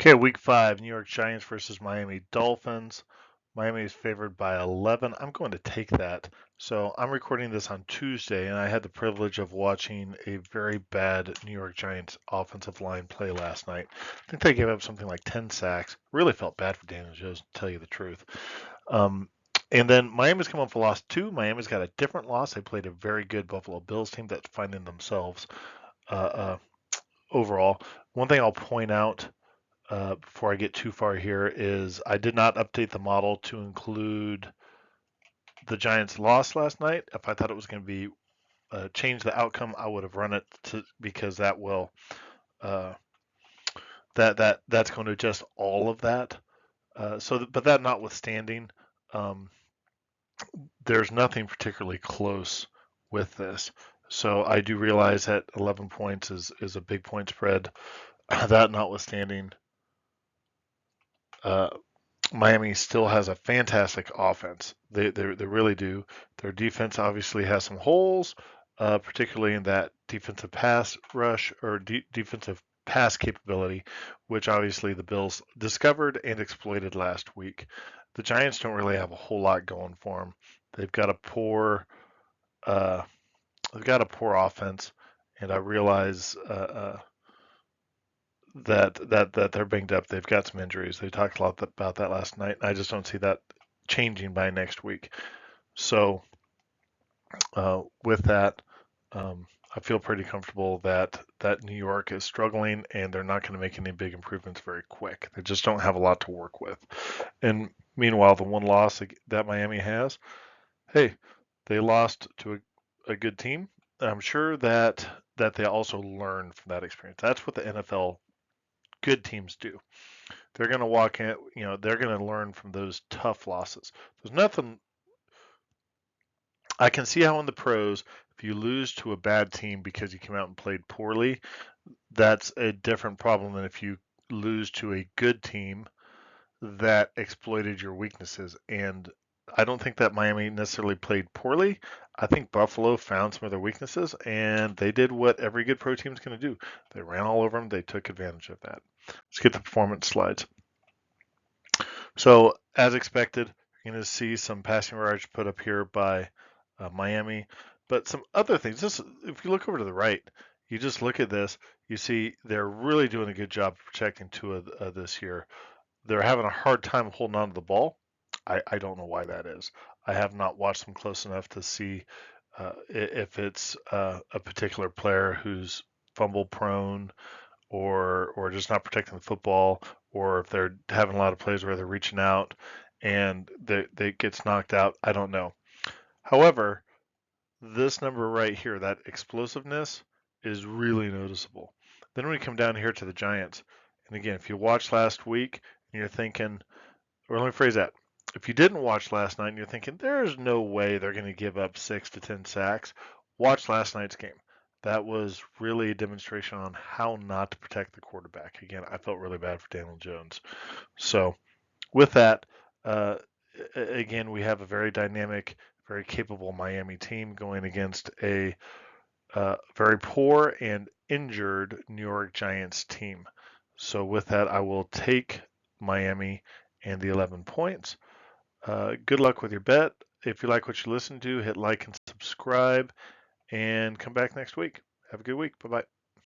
Okay, week 5, New York Giants versus Miami Dolphins. Miami is favored by 11. I'm going to take that. So I'm recording this on Tuesday, and I had the privilege of watching a very bad New York Giants offensive line play last night. I think they gave up something like 10 sacks. Really felt bad for Daniel Jones, to tell you the truth. Um, and then Miami's come off a loss too. Miami's got a different loss. They played a very good Buffalo Bills team that's finding themselves uh, uh, overall. One thing I'll point out before I get too far here is I did not update the model to include the Giants' loss last night. If I thought it was going to be change the outcome, I would have run it because that will uh, that's going to adjust all of that. But that notwithstanding, um, there's nothing particularly close with this. So I do realize that 11 points is a big point spread. That notwithstanding, uh, Miami still has a fantastic offense. They really do. Their defense obviously has some holes, particularly in that defensive pass rush or defensive pass capability, which obviously the Bills discovered and exploited last week. The Giants don't really have a whole lot going for them. They've got a poor uh, they've got a poor offense, and I realize that they're banged up. They've got some injuries. They talked a lot about that last night. I just don't see that changing by next week. So with that, I feel pretty comfortable that New York is struggling and they're not going to make any big improvements very quick. They just don't have a lot to work with. And meanwhile, the one loss that Miami has, hey, they lost to a good team. I'm sure that they also learn from that experience. That's what the NFL good teams do. They're going to walk in, they're going to learn from those tough losses. There's nothing I can see how in the pros, if you lose to a bad team because you came out and played poorly, that's a different problem than if you lose to a good team that exploited your weaknesses. And I don't think that Miami necessarily played poorly. I think Buffalo found some of their weaknesses and they did what every good pro team is going to do. They ran all over them. They took advantage of that. Let's get the performance slides. So, as expected, you're going to see some passing yards put up here by Miami, but some other things. This, if you look over to the right, you just look at this, you see they're really doing a good job of protecting Tua this year. They're having a hard time holding on to the ball. I don't know why that is. I have not watched them close enough to see if it's a particular player who's fumble prone or just not protecting the football, or if they're having a lot of plays where they're reaching out and they gets knocked out. I don't know. However, this number right here, that explosiveness, is really noticeable. Then we come down here to the Giants, and again, if you watched last week and you're thinking, or let me phrase that. If you didn't watch last night and you're thinking, there's no way they're going to give up 6 to 10 sacks, watch last night's game. That was really a demonstration on how not to protect the quarterback. Again, I felt really bad for Daniel Jones. So, with that, uh, again, we have a very dynamic, very capable Miami team going against a very poor and injured New York Giants team. So, with that, I will take Miami and the 11 points. Good luck with your bet. If you like what you listen to, hit like and subscribe and come back next week. Have a good week. Bye bye.